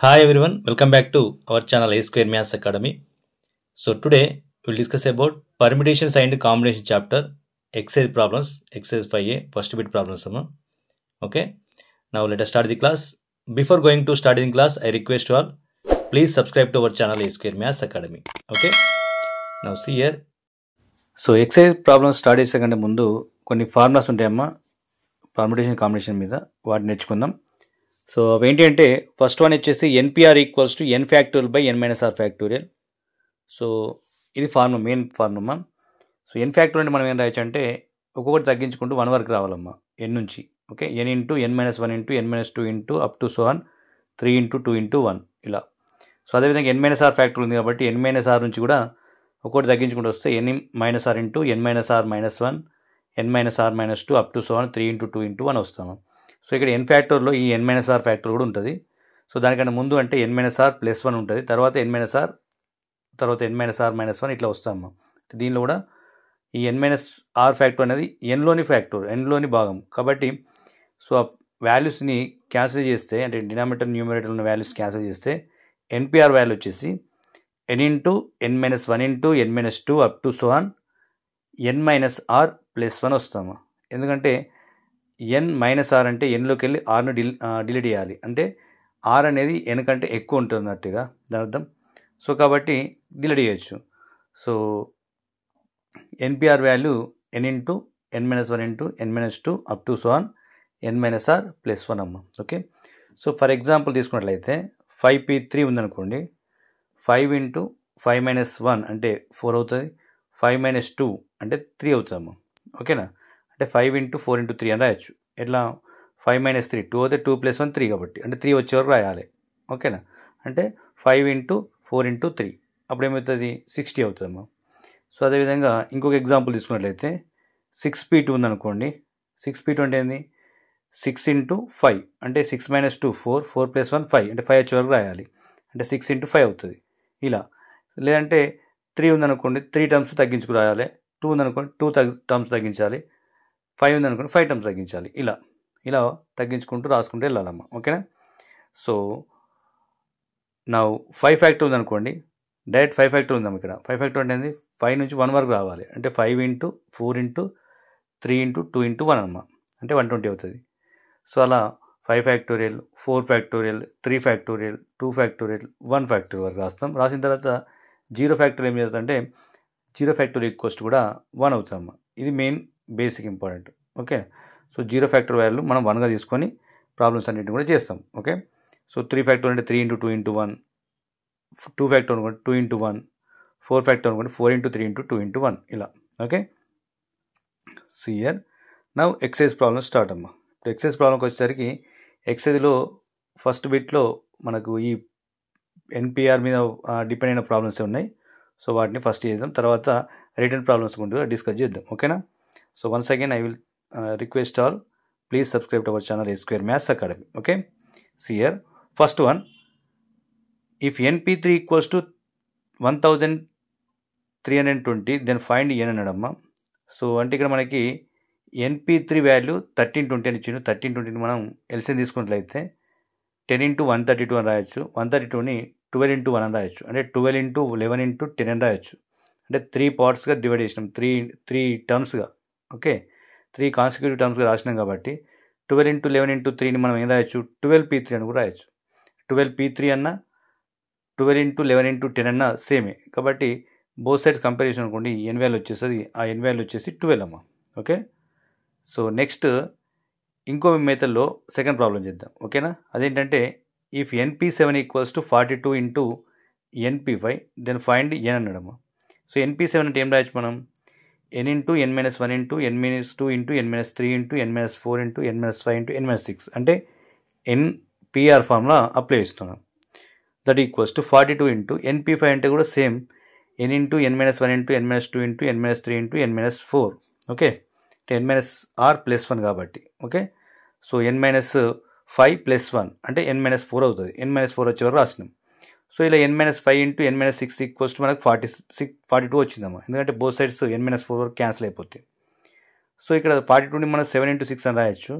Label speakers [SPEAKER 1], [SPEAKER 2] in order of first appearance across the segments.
[SPEAKER 1] Hi everyone, welcome back to our channel A Square Maths Academy. So today we'll discuss about permutations and combination chapter, exercise problems, exercise 5a, first bit problems. Okay, now let us start the class. Before going to starting class, I request you all, please subscribe to our channel A Square Maths Academy. Okay, now see here. So exercise problems start చేసేకంటే ముందు కొన్ని formulas ఉంటాయమ్మా permutation combination మీద వాటిని నేర్చుకుందాం. So అవేంటి అంటే first one వచ్చేసి n P r equals to n factorial by n minus r factorial. So ఇది formula, main formula. So n factorial అంటే మనం ఏం రాయొచ్చు అంటే ఒక్కొక్కటి తగ్గించుకుంటూ 1 వరకు రావాలమ్మా ఎన్ నుంచి. Okay, n into N minus 1 into N minus 2 into up to so on 3 into 2 into 1 ఇలా. సో అదేవిధంగా ఎన్ మైనస్ ఆర్ ఫ్యాక్టోరియల్ ఉంది కాబట్టి ఎన్ మైనస్ ఆర్ నుంచి కూడా ఒక్కొక్కటి తగ్గించుకుంటూ వస్తే N minus R into N minus R minus 1 N minus R minus 2 up to so on 3 into 2 into 1 వస్తాము. సో ఇక్కడ ఎన్ ఫ్యాక్టర్లో ఈ ఎన్ మైనస్ ఆర్ ఫ్యాక్టర్ కూడా ఉంటుంది. సో దానికన్నా ముందు అంటే ఎన్ మైనస్ ఆర్ ప్లస్ 1 ఉంటుంది, తర్వాత ఎన్ మైనస్ ఆర్, తర్వాత ఎన్ మైనస్ ఆర్ మైనస్ 1 ఇట్లా వస్తాము. దీనిలో కూడా ఈ ఎన్ మైనస్ ఆర్ ఫ్యాక్టర్ అనేది ఎన్లోని భాగం కాబట్టి సో ఆ వాల్యూస్ని క్యాన్సిల్ చేస్తే, అంటే డినామినేటర్ న్యూమరేటర్ ఉన్న వాల్యూస్ క్యాన్సిల్ చేస్తే ఎన్పిఆర్ వాల్యూ వచ్చేసి N into N minus 1 into N minus 2 up to so on N minus are plus 1 వస్తాము. ఎందుకంటే ఎన్ మైనస్ ఆర్ అంటే ఎన్లోకి వెళ్ళి ఆర్ను డిలీట్ చేయాలి, అంటే ఆర్ అనేది ఎన్ కంటే ఎక్కువ ఉంటున్నట్టుగా దాని అర్థం. సో కాబట్టి డిలీట్ చేయొచ్చు. So n P r value n into N minus 1 into N minus 2 up to so on N minus are plus 1 అమ్మ. ఓకే, సో ఫర్ ఎగ్జాంపుల్ తీసుకున్నట్లయితే 5p3 ఉందనుకోండి, 5 ఇంటూ 5 మైనస్ 1 అంటే 4 అవుతుంది, 5 మైనస్ 2 అంటే 3 అవుతాము. ఓకేనా, అంటే 5 ఇంటూ 4 ఇంటూ 3 అని రాయొచ్చు. ఎట్లా 5 మైనస్ 3 2 అయితే 2 ప్లస్ 1 3 కాబట్టి అంటే 3 వచ్చే వరకు రాయాలి. ఓకేనా, అంటే 5 ఇంటూ 4 ఇంటూ 3 అప్పుడు ఏమవుతుంది 60 అవుతుందమ్మా. సో అదేవిధంగా ఇంకొక ఎగ్జాంపుల్ తీసుకున్నట్లయితే 6p2 ఉందనుకోండి, 6p2 అంటే ఏంది 6 ఇంటూ 5 అంటే 6 మైనస్ 2 4, 4 ప్లస్ 1 5 అంటే 5 వచ్చే వరకు రాయాలి, అంటే 6 ఇంటూ 5 అవుతుంది ఇలా. లేదంటే 3 ఉందనుకోండి, 3 టర్మ్స్ తగ్గించుకు రాయాలి, 2 ఉందనుకోండి 2 టర్మ్స్ తగ్గించాలి, 5 ఉందనుకోండి 5 టర్మ్స్ తగ్గించాలి, ఇలా తగ్గించుకుంటూ రాసుకుంటూ వెళ్ళాలమ్మా. ఓకేనా, సో నా 5 ఫ్యాక్టర్ ఉందనుకోండి, డైరెక్ట్ 5 ఫ్యాక్టర్ ఉందాం. ఇక్కడ 5 ఫ్యాక్టర్ అంటే 5 నుంచి 1 వరకు రావాలి, అంటే 5 ఇంటూ 4 ఇంటూ 3 ఇంటూ 2 ఇంటూ 1 అమ్మ, అంటే 120 అవుతుంది. సో అలా 5 factorial, 4 factorial, 3 factorial, 2 factorial, 1 factorial వరకు రాస్తాం. రాసిన తర్వాత 0 ఫ్యాక్టోరియల్ ఏం చేస్తుందంటే 0 ఫ్యాక్టోరియల్ ఈక్వల్స్ కూడా 1 అవుతామమ్మా. ఇది main basic important. Okay, so 0 factor value మనం 1గా తీసుకొని ప్రాబ్లమ్స్ అన్నింటిని కూడా చేస్తాం. ఓకే, సో 3 ఫ్యాక్టర్ అంటే 3 ఇంటూ 2 ఇంటూ 1, 2 ఫ్యాక్టర్ అనుకోండి 2 ఇంటూ 1, 4 ఫ్యాక్టర్ అనుకోండి 4 ఇంటూ 3 ఇంటూ 2 ఇంటూ 1 ఇలా. Okay, sir now exercise problem start అమ్మా. ఇప్పుడు ఎక్సైజ్ ప్రాబ్లంకి వచ్చేసరికి ఎక్సైజ్లో ఫస్ట్ బిట్లో మనకు ఈ ఎన్పిఆర్ మీద డిపెండ్ అయిన ప్రాబ్లమ్స్ ఉన్నాయి. సో వాటిని ఫస్ట్ చేద్దాం, తర్వాత రిటర్న్ ప్రాబ్లమ్స్ గురించి డిస్కస్ చేద్దాం. ఓకేనా, so once again I will request all, please subscribe to our channel A Square Maths Academy. Okay, see here, first one, if np3 equals to 1320 then find n అనడమ్మా. So అంటే ఇక్కడ మనకి np3 value 1320 అని ఇచ్చిండు. 1320 మనం LCM తీసుకున్నట్లయితే 10 into 132 అని రాయొచ్చు, 132ని 12 into 1 అని రాయొచ్చు, అంటే 12 ఇంటూ 11 ఇంటూ 10 అని రాయొచ్చు. అంటే 3 పార్ట్స్గా డివైడ్ చేసినాం, 3 టర్మ్స్గా. ఓకే, 3 కాన్సిక్యూటివ్ టర్మ్స్గా రాసినాం కాబట్టి 12 ఇంటూ 11 ఇంటూ 3ని మనం ఏం రాయొచ్చు 12p3 అని కూడా రాయొచ్చు. 12p3 అన్న 12 ఇంటూ 11 ఇంటూ 10 అన్న సేమే కాబట్టి బోత్ సైడ్స్ కంపారిజన్ అనుకోండి, ఎన్ వాల్యూ వచ్చేస్తుంది, ఆ ఎన్ వాల్యూ వచ్చేసి 12 అమ్మ. ఓకే, సో నెక్స్ట్ ఇంకో మెథడ్లో సెకండ్ ప్రాబ్లం చేద్దాం. ఓకేనా, అదేంటంటే if np7 equals to 42 into np5 then find N అన్నడమ్మా. సో np7 అంటే ఏం రాయొచ్చు మనం n into n minus 1 into n minus 2 into n minus 3 into n minus 4 into n minus 5 into n minus 6 అంటే npr formula apply చేస్తున్నాం. That equals to 42 into np5 అంటే కూడా same n into n minus 1 into n minus 2 into n minus 3 into n minus 4. Okay, అంటే n minus are plus 1 కాబట్టి. Okay, so n minus 5 plus 1 అంటే n minus 4 అవుతుంది, n minus 4 వచ్చే వరకు రాసినాం. So ఇలా n minus 5 into n minus 6 equals to మనకు 42 వచ్చిందమ్మా, ఎందుకంటే బోత్ సైడ్స్ n మైనస్ 4 వరకు క్యాన్సిల్ అయిపోతాయి. సో ఇక్కడ 42ని మనం 7 ఇంటూ 6 అని రాయొచ్చు,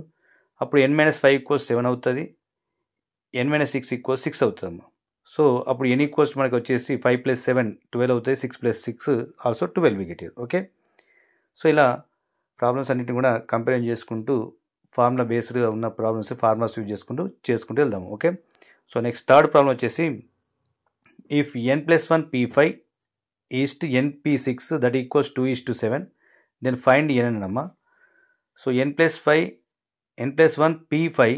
[SPEAKER 1] అప్పుడు n మైనస్ 5 ఈక్వల్స్ 7 అవుతుంది, n-6 ఈక్వల్స్ 6 అవుతుందమ్మా. సో అప్పుడు n ఈక్వల్స్ మనకు వచ్చేసి 5 + 7 12 అవుతాయి, 6 + 6 also 12 we get here. Okay, so ఇలా ప్రాబ్లమ్స్ అన్నింటిని కూడా కంపేర్ చేసుకుంటూ ఫార్ములా బేస్డ్గా ఉన్న ప్రాబ్లమ్స్ ఫార్ములాస్ యూజ్ చేసుకుంటూ వెళ్దాము. Okay, so next third problem వచ్చేసి if n+1 p5 is to np6 that equals 2:7 then find n అన్నమ్మా. So n+1 p5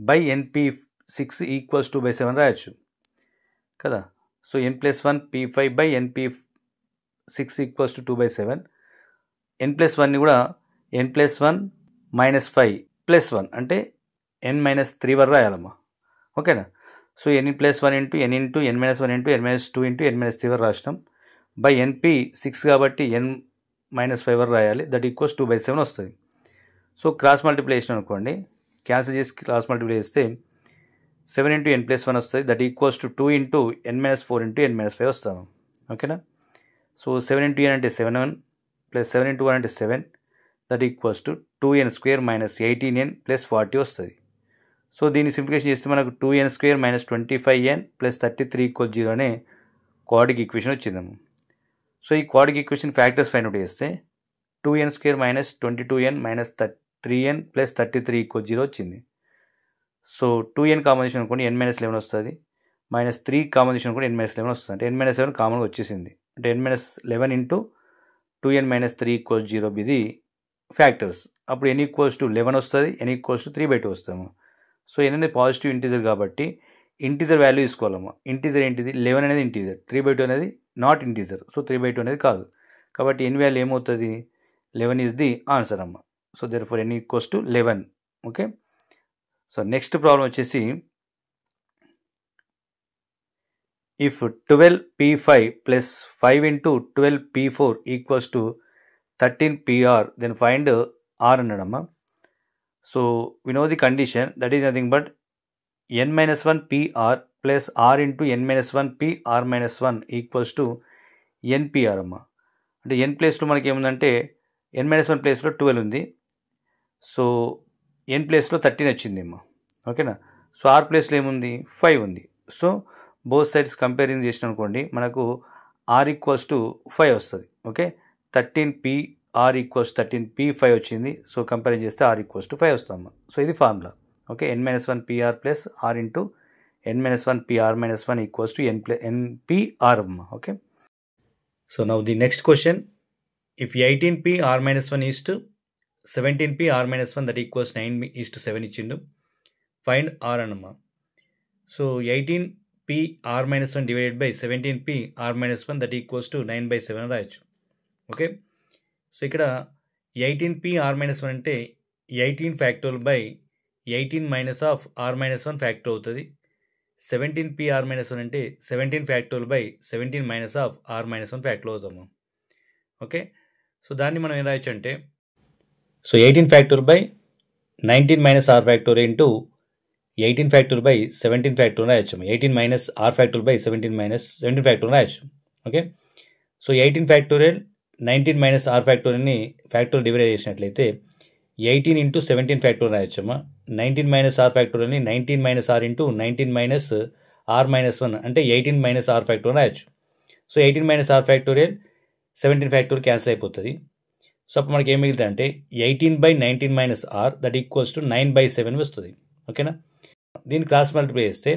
[SPEAKER 1] by np6 equals 2/7 రాయొచ్చు కదా. So n+1 p5 by np6 equals 2/7. n+1ని కూడా n+1 - 5 + 1 అంటే n-3 వరకు రాయాలమ్మా. ఓకేనా. So n+1 into n into n-1 into n-2 into n-3 వరకు రాసినాం. By np6 కాబట్టి n-5 వరకు రాయాలి, దట్ ఈక్వల్స్ 2/7 వస్తుంది. సో క్రాస్ మల్టిప్లికేషన్ అనుకోండి, క్యాన్సిల్ చేసి క్రాస్ మల్టిప్లై చేస్తే 7 ఇంటూ n+1 వస్తుంది, that equals 2 into n-4 into n-5 వస్తాము. ఓకేనా. సో 7 ఇంటూ n అంటే 7 ప్లస్ 7 ఇంటూ 1 అంటే 7, దట్ ఈక్వల్స్ 2n² - 18n + 40 వస్తుంది. సో దీన్ని సింప్లిఫికేషన్ చేస్తే మనకు 2n² - 25n + 33 = 0 అనే క్వాడ్రిక్ ఈక్వేషన్ వచ్చిందమ్మ. సో ఈ quadric equation factors find out చేస్తే 2n² - 22n - 3n + 33 = 0 వచ్చింది. సో 2n కాంబినేషన్ అనుకోండి n-11 వస్తుంది, -3 కాంబినేషన్ కూడా n-11 వస్తుంది, అంటే n-7 కామన్గా వచ్చేసింది, అంటే n-11 ఇంటూ 2n - 3 = 0 ఇది ఫ్యాక్టర్స్. అప్పుడు n = 11 వస్తుంది, n = 3/2 వస్తాము. సో n అనేది పాజిటివ్ ఇంటీజర్ కాబట్టి ఇంటీజర్ వాల్యూ తీసుకోవాలమ్మా. ఇంటీజర్ ఏంటిది? 11 అనేది ఇంటీజర్, 3/2 అనేది నాట్ ఇంటీజర్, సో 3/2 అనేది కాదు. కాబట్టి n వాల్యూ ఏమవుతుంది? 11 ఈజ్ ది ఆన్సర్ అమ్మ. So therefore n = 11. Okay, so next problem వచ్చేసి if 12p5 + 5 into 12p4 equals 13pr then find r అన్నాడమ్మా. So we know the condition, that is nothing but n-1 pr plus r into n-1 pr - 1 equals npr అమ్మా. అంటే n ప్లేస్లో మనకి ఏముందంటే n-1 ప్లేస్లో 12 ఉంది, so n ప్లేస్లో 13 వచ్చింది అమ్మా. ఓకేనా. సో r ప్లేస్లో ఏముంది? 5 ఉంది. సో బోత్ సైడ్స్ కంపేరింగ్ చేసిన అనుకోండి మనకు r = 5 వస్తుంది. ఓకే, 13pr = 13p5 వచ్చింది. సో కంపేరింగ్ చేస్తే r = 5 వస్తామమ్మా. సో ఇది formula. Okay, n-1 pr plus r into n-1 pr - 1 equals npr అమ్మా. Okay, so now the next question, if 18pr - 1 is to 17pr - 1 that equals 9:7 ఇచ్చిండు, find r అన్నమ్మా. So 18pr - 1 divided by 17pr - 1 that equals 9/7 రాయొచ్చు. Okay, so ఇక్కడ 18pr - 1 అంటే 18 factorial by 18 minus of r - 1 factor అవుతుంది. 17pr - 1 అంటే 17 factorial by 17 minus of r - 1 factor అవుతాము. Okay, so దాన్ని మనం ఏం రాయొచ్చు అంటే, so 18 factorial by 19 minus r factorial into 18 factorial by 17 factorial రాయొచ్చు. 18 minus r factorial by 17 minus 17 factorial రాయొచ్చు. Okay, so 18 factorial 19 minus r ఫ్యాక్టోరియల్ని ఫ్యాక్టోరియల్ డివైడ్ చేసినట్లయితే 18 ఇంటూ 17 ఫ్యాక్టోరియల్ రాయొచ్చమ్మా. 19 మైనస్ r ఫ్యాక్టోరియల్ని 19 minus r into 19 minus r - 1 అంటే 18 minus r factorial రాయొచ్చు. So 18 minus r factorial 17 factorial cancel అయిపోతుంది. So అప్పుడు మనకి ఏం మిగులుతుంది అంటే 18/19 మైనస్ r దట్ ఈక్వల్స్ 9/7 వస్తుంది. ఓకేనా. దీన్ని క్రాస్ మల్టిప్లై చేస్తే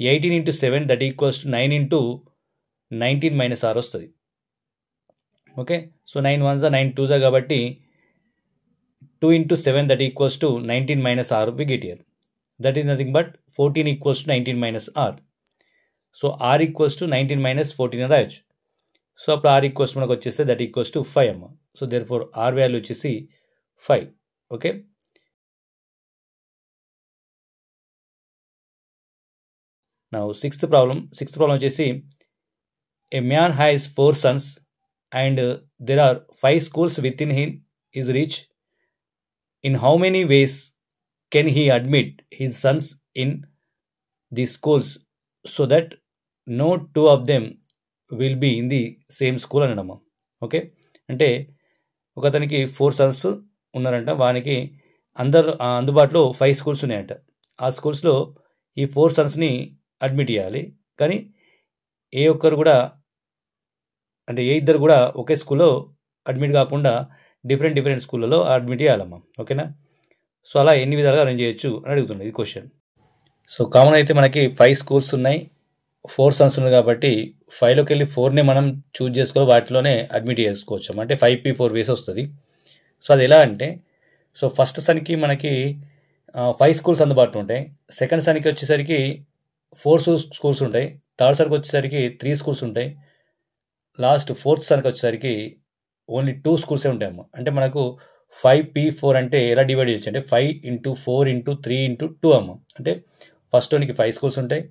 [SPEAKER 1] 18 into 7 that equals 9 into 19 minus r వస్తుంది. ఓకే, సో 9 1 9 2 కాబట్టి 2 into 7 that equals 19 minus r we get here. That is nothing but 14 equals 19 minus r. So r equals 19 minus 14 అని రాయొచ్చు. So అప్పుడు r equals మనకు వచ్చేస్తే that equals 5 అమ్మ. So therefore r value వచ్చేసి 5. Okay, now sixth problem వచ్చేసి a man has 4 sons and there are 5 schools within his reach. In how many ways can he admit his sons in the schools so that no two of them will be in the same school అనడమ్మా. Okay, అంటే ఒకతనికి 4 sons ఉన్నారంట, వానికి అందుబాటులో 5 schools ఉన్నాయంట. ఆ స్కూల్స్లో ఈ 4 సన్స్ని అడ్మిట్ చేయాలి. కానీ ఏ ఒక్కరు కూడా అంటే ఏ ఇద్దరు కూడా ఒకే స్కూల్లో అడ్మిట్ కాకుండా డిఫరెంట్ స్కూళ్ళలో అడ్మిట్ చేయాలమ్మా. ఓకేనా? సో అలా ఎన్ని విధాలుగా అరేంజ్ చేయొచ్చు అని అడుగుతుంది ఇది క్వశ్చన్. సో కామన్ అయితే మనకి 5 స్కూల్స్ ఉన్నాయి, 4 సన్స్ ఉన్నాయి కాబట్టి 5లోకి వెళ్ళి 4నే మనం చూజ్ చేసుకోవాలి, వాటిలోనే అడ్మిట్ చేసుకోవచ్చు. అంటే 5P4 వేసి వస్తుంది. సో అది ఎలా అంటే, సో ఫస్ట్ సన్కి మనకి 5 స్కూల్స్ అందుబాటులో ఉంటాయి, సెకండ్ సన్కి వచ్చేసరికి 4 స్కూల్స్ ఉంటాయి, థర్డ్ సన్కి వచ్చేసరికి 3 స్కూల్స్ ఉంటాయి, లాస్ట్ 4th సన్కి వచ్చేసరికి ఓన్లీ 2 స్కూల్సే ఉంటాయమ్మా. అంటే మనకు 5P4 అంటే ఎలా డివైడ్ చేయొచ్చు అంటే 5 × 4 × 3 × 2 అమ్మ. అంటే ఫస్ట్ వానికి 5 స్కూల్స్ ఉంటాయి,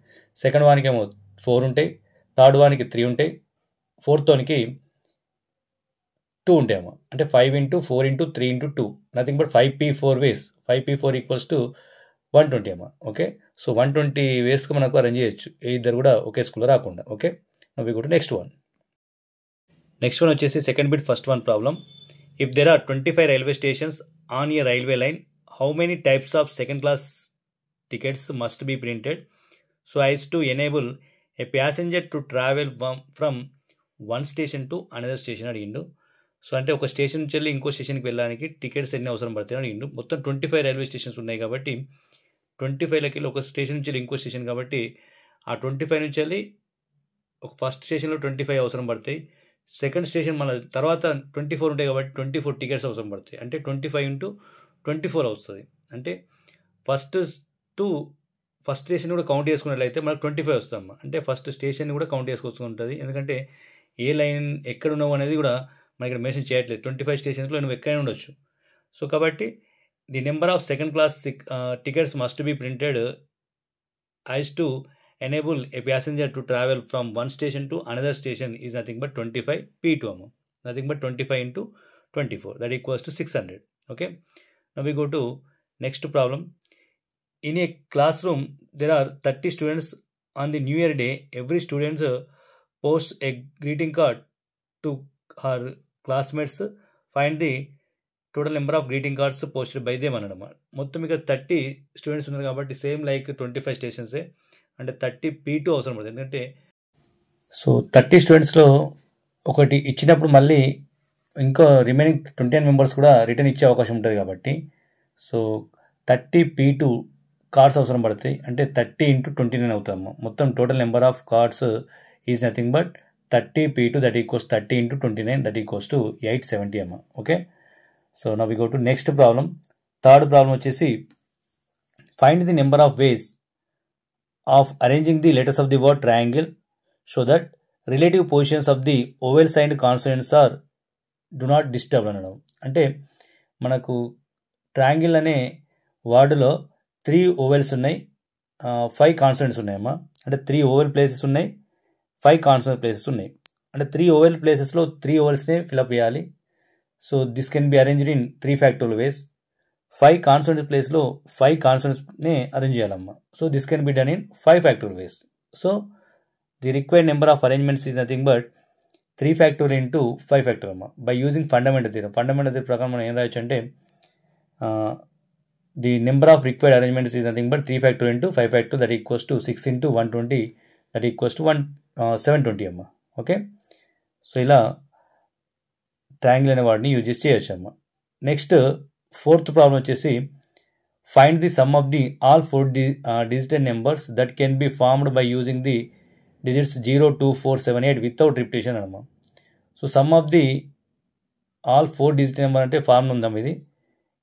[SPEAKER 1] సెకండ్ వానికి ఏమో 4 ఉంటాయి, థర్డ్ వానికి 3 ఉంటాయి, ఫోర్త్ వానికి 2 ఉంటాయమ్మా. అంటే 5 × 4 × 3 × 2 nothing but 5P4 ways. 5P4 = 120 అమ్మా. ఓకే, సో 120 వేస్కి మనకు అరేంజ్ చేయొచ్చు, ఏ ఇద్దరు కూడా ఒకే స్కూల్లో రాకుండా. Okay, now we go to next one. Next one వచ్చేసి second bit first one problem. If there are 25 railway stations on a railway line, how many types of second class tickets must be printed so as to enable a passenger to travel from one station to another station అడిగిండు. So అంటే ఒక station నుంచి వెళ్ళి ఇంకో స్టేషన్కి వెళ్ళడానికి tickets ఎన్ని అవసరం పడతాయి అడిగిండు. మొత్తం 25 రైల్వే స్టేషన్స్ ఉన్నాయి కాబట్టి 25లోకి వెళ్ళి ఒక స్టేషన్ నుంచి వెళ్ళి ఇంకో స్టేషన్ కాబట్టి ఆ 25 నుంచి వెళ్ళి ఒక ఫస్ట్ స్టేషన్లో 25 అవసరం పడతాయి, సెకండ్ స్టేషన్ మన తర్వాత 24 ఉంటాయి కాబట్టి 24 టికెట్స్ అవసరం పడతాయి. అంటే 25 × 24 అవుతుంది. అంటే ఫస్ట్ స్టేషన్ కూడా కౌంట్ చేసుకున్నట్లయితే మనకు 25 వస్తామా. అంటే ఫస్ట్ స్టేషన్ కూడా కౌంట్ చేసుకోవచ్చు ఉంటుంది, ఎందుకంటే ఏ లైన్ ఎక్కడ ఉన్నావు అనేది కూడా మనకి ఇక్కడ మెన్షన్ చేయట్లేదు. 25 స్టేషన్స్లో నువ్వు ఎక్కడైనా ఉండొచ్చు. సో కాబట్టి the number of second class tickets must be printed as to enable A passenger to travel from one station to another station is nothing but 25P2 అమ్మ. Nothing but 25 × 24 that equals to 600. Okay, now we go to next problem. In a classroom, there are 30 students. On the New Year day, every student posts a greeting card to her classmates. Find the total number of greeting cards posted by them అనమాట. మొత్తం ఇక్కడ 30 students ఉన్నారు కాబట్టి same like 25 స్టేషన్సే, అంటే 30P2 అవసరం పడుతుంది. ఎందుకంటే so 30 స్టూడెంట్స్లో ఒకటి ఇచ్చినప్పుడు మళ్ళీ ఇంకో రిమైనింగ్ 29 మెంబర్స్ కూడా రిటర్న్ ఇచ్చే అవకాశం ఉంటుంది కాబట్టి సో 30P2 కార్డ్స్ అవసరం పడతాయి. అంటే 30 × 29 అవుతాము. మొత్తం total number of cards is nothing but 30P2 that equals 30 × 29 that equals to 870 అమ్మ. Okay, so now we go to next problem. Third problem వచ్చేసి find the number of ways of arranging the letters of the word triangle so that relative positions of the vowel signed consonants are do not disturb అనడం. అంటే మనకు triangle అనే వర్డ్లో 3 vowels ఉన్నాయి, 5 consonants ఉన్నాయమ్మా. అంటే 3 oval places ఉన్నాయి, 5 consonant places ఉన్నాయి. అంటే 3 ఓవెల్ ప్లేసెస్లో 3 ఓవెల్స్నే ఫిల్అప్ చేయాలి. So this can be arranged in 3 factorial ways. 5 consonant ప్లేస్లో 5 కాన్సనెంట్స్నే అరేంజ్ చేయాలమ్మా. So this can be done in 5 factorial ways. So the required number of arrangements is nothing but 3 factorial × 5 factorial అమ్మా. By using fundamental theorem. Fundamental theorem ప్రకారం మనం ఏం రాయొచ్చు అంటే the number of required arrangements is nothing but 3 factorial × 5 factorial that equals to 6 × 120 that equals to 720 అమ్మ. Okay, so ఇలా triangle అనే వాటిని యూజ్ చేసి చేయొచ్చు అమ్మ. నెక్స్ట్ ఫోర్త్ ప్రాబ్లం వచ్చేసి find the sum of the all 4 digital numbers that can be formed by using the digits 0, 2, 4, 7, 8 without repetition అమ్మ. So sum of the all 4 digital number అంటే form ఉందాం. ఇది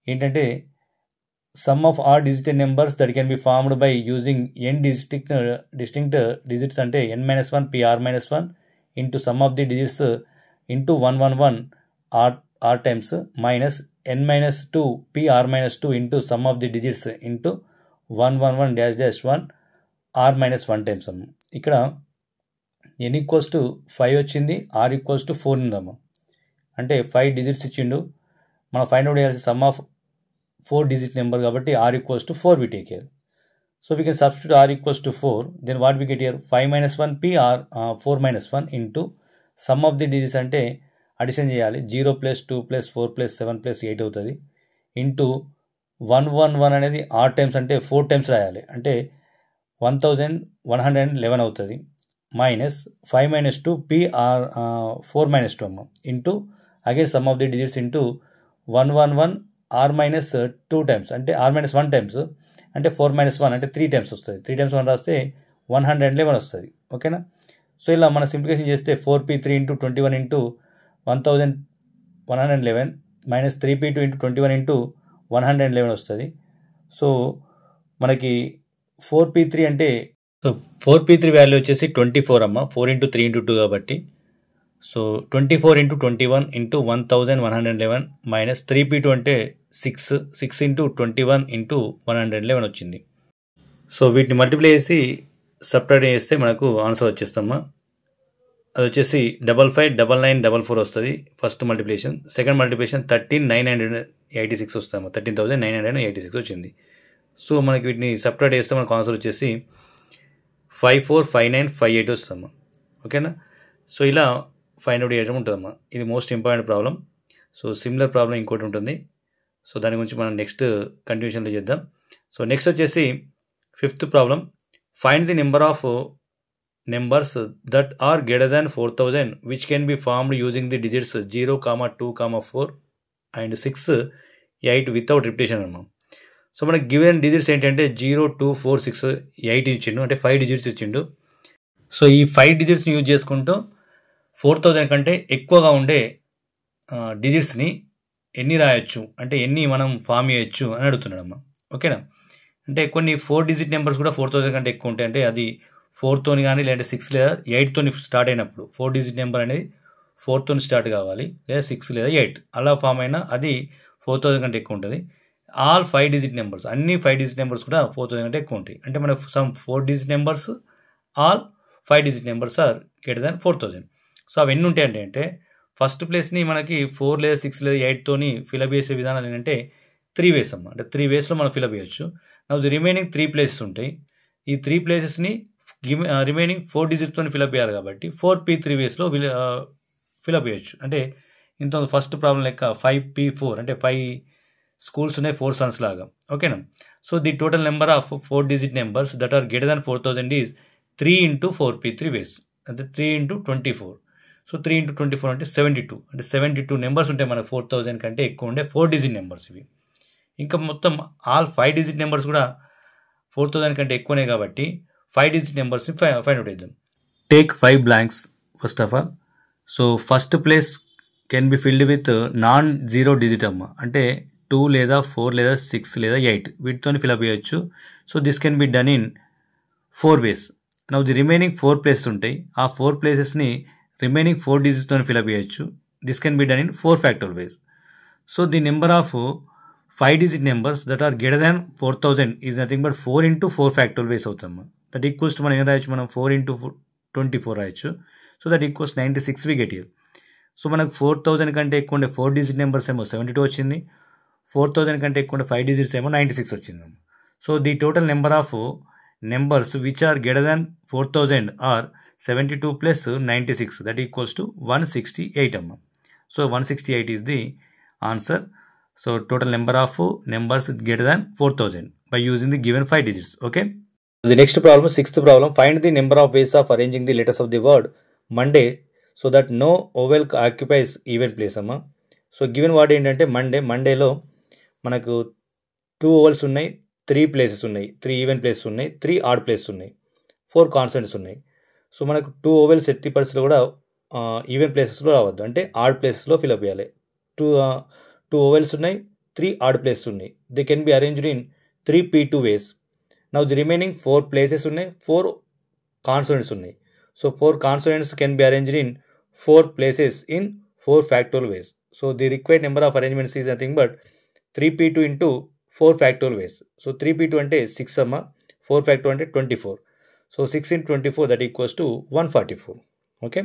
[SPEAKER 1] ఏంటంటే sum of all digital numbers that can be formed by using n distinct digits అంటే n-1 pr-1 into sum of the digits into 111 r times minus n-2 pr-2 into sum of the digits into 111 -1 r-1 times అమ్మ. ఇక్కడ n = 5 వచ్చింది, r = 4 ఉందమ్మ. అంటే 5 digits ఇచ్చిండు, మనం find out చేయాల్సిన some of 4 digit number కాబట్టి r = 4 we take here. So we can substitute r = 4. Then what we get here 5 - 1 p r 4 - 1 into sum of the digits అంటే addition చేయాలి. 0 + 2 + 4 + 7 + 8 అవుతుంది. Into 111 అనేది r times అంటే 4 times రాయాలి. అంటే 1111 అవుతుంది, మైనస్ 5 మైనస్ 2 PR 4 మైనస్ 2 అమ్మ into again some of the digits into 111 R minus 2 times అంటే R మైనస్ 1 టైమ్స్ అంటే 4 మైనస్ 1 అంటే 3 టైమ్స్ వస్తుంది. 3 టైమ్స్ 1 రాస్తే 111 వస్తుంది. ఓకేనా. సో ఇలా మనం సింప్లిఫికేషన్ చేస్తే 4P3 into 21 into 1111 minus 3P2 into 21 into 111 వస్తుంది. సో మనకి 4P3 అంటే సో 4P3 వాల్యూ వచ్చేసి 24 అమ్మ, 4 ఇంటూ 3 ఇంటూ 2 కాబట్టి. So 24 into 21 into 1111 minus 3P2 అంటే 6 ఇంటూ 21 ఇంటూ 111 వచ్చింది. సో వీటిని మల్టిప్లై చేసి సపరేట్ చేస్తే మనకు ఆన్సర్ వచ్చేస్తామా. అది వచ్చేసి 559944 వస్తుంది ఫస్ట్ మల్టిప్లికేషన్. సెకండ్ మల్టిప్లికేషన్ 13986 వస్తాము, 13986 వచ్చింది. సో మనకి వీటిని సపరేట్ చేస్తే మనకు ఆన్సర్ వచ్చేసి 545958 వస్తామా. ఓకేనా. సో ఇలా ఫైండ్ అవుట్ చేయడం ఉంటుందమ్మా. ఇది most important problem. So similar problem ఇంకోటి ఉంటుంది. సో దాని గురించి మనం నెక్స్ట్ కంటిన్యూషన్లో చేద్దాం. సో నెక్స్ట్ వచ్చేసి 5th problem, find the number of numbers that are greater than 4000 which can be formed using the digits 0, 2, 4 and 6, 8 without repetition అమ్మా. So మనకి given digits ఏంటంటే 0, 2, 4, 6, 8 ఇచ్చిండు, అంటే 5 డిజిట్స్ ఇచ్చిండు. సో ఈ 5 డిజిట్స్ని యూజ్ చేసుకుంటూ 4000 కంటే ఎక్కువగా ఉండే డిజిట్స్ని ఎన్ని రాయొచ్చు అంటే ఎన్ని మనం ఫామ్ చేయొచ్చు అని అడుగుతున్నాడమ్మా. ఓకేనా. అంటే కొన్ని 4 డిజిట్ నెంబర్స్ కూడా 4000 కంటే ఎక్కువ ఉంటాయి. అంటే అది 4తోని కానీ లేదంటే 6 లేదా 8తోని స్టార్ట్ అయినప్పుడు 4 డిజిట్ నెంబర్ అనేది 4తోని స్టార్ట్ కావాలి, లేదా 6 లేదా 8 అలా ఫామ్ అయినా అది 4000 కంటే ఎక్కువ ఉంటుంది. ఆల్ 5 డిజిట్ నెంబర్స్, అన్ని 5 డిజిట్ నెంబర్స్ కూడా 4000 కంటే ఎక్కువ ఉంటాయి. అంటే మనకు some 4 digit numbers, all 5 digit numbers are greater than 4000. So అవి ఎన్ని ఉంటాయి అంటే ఫస్ట్ ప్లేస్ని మనకి 4 లేదా 6 లేదా 8తోని ఫిలప్ చేసే విధానం ఏంటంటే 3 వేస్ అమ్మ. అంటే 3 వేస్లో మనం ఫిలప్ చేయొచ్చు. నా రిమైనింగ్ 3 ప్లేసెస్ ఉంటాయి. ఈ 3 ప్లేసెస్ని రిమైనింగ్ 4 డిజిట్స్తో ఫిలప్ చేయాలి కాబట్టి 4P3 వేస్లో ఫిలప్ చేయొచ్చు. అంటే ఇంత ఫస్ట్ ప్రాబ్లం లెక్క 5P4 అంటే 5 స్కూల్స్ ఉన్నాయి, 4 సన్స్ లాగా. ఓకేనా. So the total number of 4 digit numbers that are greater than 4000 is 3 into 4P3 ways, అంటే 3 ఇంటూ 24. సో 3 ఇంటూ 24 అంటే 72. అంటే 72 నెంబర్స్ ఉంటాయి మనకు 4000 కంటే ఎక్కువ ఉండే 4 డిజిట్ నెంబర్స్ ఇవి. ఇంకా మొత్తం ఆల్ 5 డిజిట్ నెంబర్స్ కూడా 4000 కంటే ఎక్కువనే కాబట్టి 5 డిజిట్ నెంబర్స్ని ఫైండ్ అవుట్ చేద్దాం. Take 5 blanks first of all. So first place can be filled with non zero digit అమ్మ. అంటే 2 లేదా 4 లేదా 6 లేదా 8 వీటితో ఫిలప్ చేయొచ్చు. So this can be done in 4 ways. Now the remaining 4 places ఉంటాయి. ఆ 4 ప్లేసెస్ని రిమైనింగ్ 4 డిజిట్స్తో ఫిలప్ చేయొచ్చు. This can be done in 4 factorial ways. So the number of 5 digit numbers that are greater than 4000 is nothing but 4 into 4 factorial ways అవుతాము. That equals to మనం ఏం రాయొచ్చు, మనం 4 into 24 రాయొచ్చు. So that equals 96 we get here. So మనకు 4000 కంటే ఎక్కువ ఉండే 4 digit నెంబర్స్ ఏమో 72 వచ్చింది, 4000 కంటే ఎక్కువ ఉండే 5 digits ఏమో 96 వచ్చింది. So the total number of numbers which are greater than 4000 are 72 plus 96 that equals to 168 అమ్మ. So 168 is the answer. So total number of numbers greater than 4000 by using the given 5 digits. Okay. The next problem, 6th problem, find the number of ways of arranging the letters of the word Monday so that no vowel occupies even place amma. So given word ఏంటంటే మండేలో మనకు 2 vowels ఉన్నాయి, 3 places ఉన్నాయి, 3 even places ఉన్నాయి, 3 odd places ఉన్నాయి, 4 consonants ఉన్నాయి. So మనకు 2 vowels 80% కూడా even ప్లేసెస్లో రావద్దు, అంటే ఆడ్ ప్లేసెస్లో ఫిల్అప్ చేయాలి. 2 vowels ఉన్నాయి, 3 ఆడ్ ప్లేసెస్ ఉన్నాయి. They can be arranged in 3P2 ways. Now the remaining 4 places ఉన్నాయి, 4 కాన్సోనెంట్స్ ఉన్నాయి. So 4 consonants can be arranged in 4 places in 4 factorial ways. So the required number of arrangements is nothing but 3P2 into 4 factorial ways. So 3P2 అంటే 6 అమ్మ, 4 factorial అంటే 24. So 6 into 24 that equals to 144. Okay.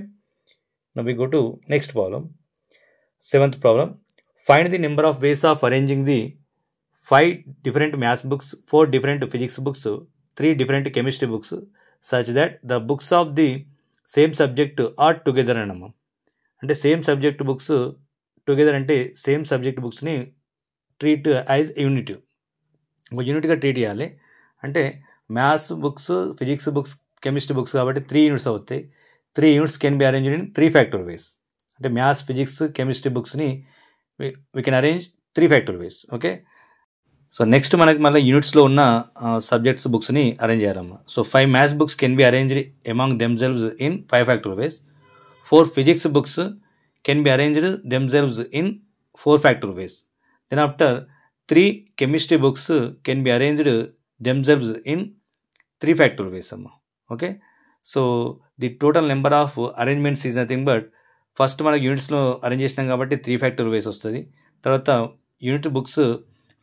[SPEAKER 1] Now we go to next problem, 7th problem. Find the number of ways of arranging the 5 different maths books, 4 different physics books, 3 different chemistry books such that the books of the same subject are together అనమ్మా. అంటే same subject books together అంటే same subject బుక్స్ని treat as unit, ఒక యూనిట్గా treat చేయాలి. అంటే maths books, physics books, chemistry books కాబట్టి 3 units అవుతాయి. 3 units can be arranged in 3 factor ways. అంటే మ్యాథ్స్, ఫిజిక్స్, కెమిస్ట్రీ బుక్స్ని we can arrange 3 factor ways. Okay, so next మనకి మళ్ళీ యూనిట్స్లో ఉన్న సబ్జెక్ట్స్ బుక్స్ని అరేంజ్ చేయాలమ్మా. So 5 maths books can be arranged among themselves in 5 factor ways. 4 physics books can be arranged themselves in 4 factor ways. Then after 3 chemistry books can be arranged themselves in 3 factor ways. Okay, so the total number of arrangements is nothing but first మనకి యూనిట్స్లో arrange చేసినాం కాబట్టి 3 factor ways వస్తుంది. తర్వాత unit books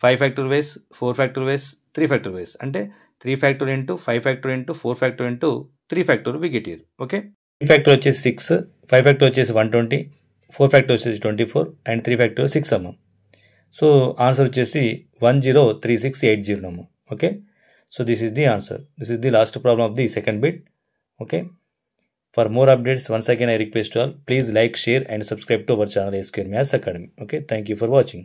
[SPEAKER 1] 5 factor ways, 4 factor ways, 3 factor ways. అంటే 3 factor into 5 factor into 4 factor into 3 factor we get here. Okay, 3 factor వచ్చేసి 6, 5 factor వచ్చేసి 120, 4 factor వచ్చేసి 24 and 3 factor 6 అమ్మ. సో ఆన్సర్ వచ్చేసి 103680 అమ్మ. Okay, so this is the answer. This is the last problem of the second bit. Okay, for more updates once again I request you all, please like, share and subscribe to our channel A Square Maths Academy. Okay, thank you for watching.